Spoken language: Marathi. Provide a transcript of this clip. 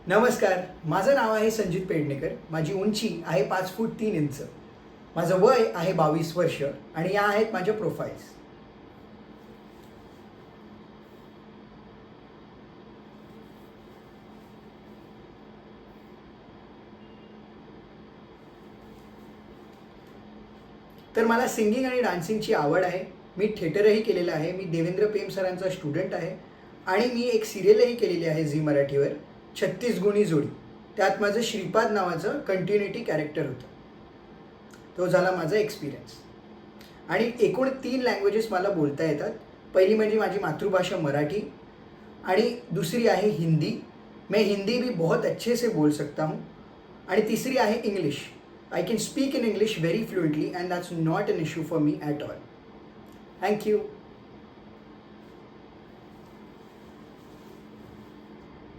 नमस्कार, माझं नाव आहे संजित पेडणेकर. माझी उंची आहे 5 फूट 3 इंच. माझं वय आहे 22 वर्ष आणि या आहेत माझ्या प्रोफाईल्स. तर मला सिंगिंग आणि डान्सिंगची आवड आहे. मी थिएटरही केलेलं आहे. मी देवेंद्र पेम सरांचा स्टुडंट आहे आणि मी एक सिरियलही केलेली आहे झी मराठीवर, 36 गुणी जोडी. त्यात माझं श्रीपाद नावाचं कंटिन्युटी कॅरेक्टर होतं. तो झाला माझा एक्सपिरियन्स. आणि एकूण 3 लँग्वेजेस मला बोलता येतात. पहिली म्हणजे माझी मातृभाषा मराठी आणि दुसरी आहे हिंदी. मैं हिंदी भी बहुत अच्छे से बोल सकता हूँ. आणि तिसरी आहे English. I can speak in English very fluently and that's not an issue for me at all. Thank you.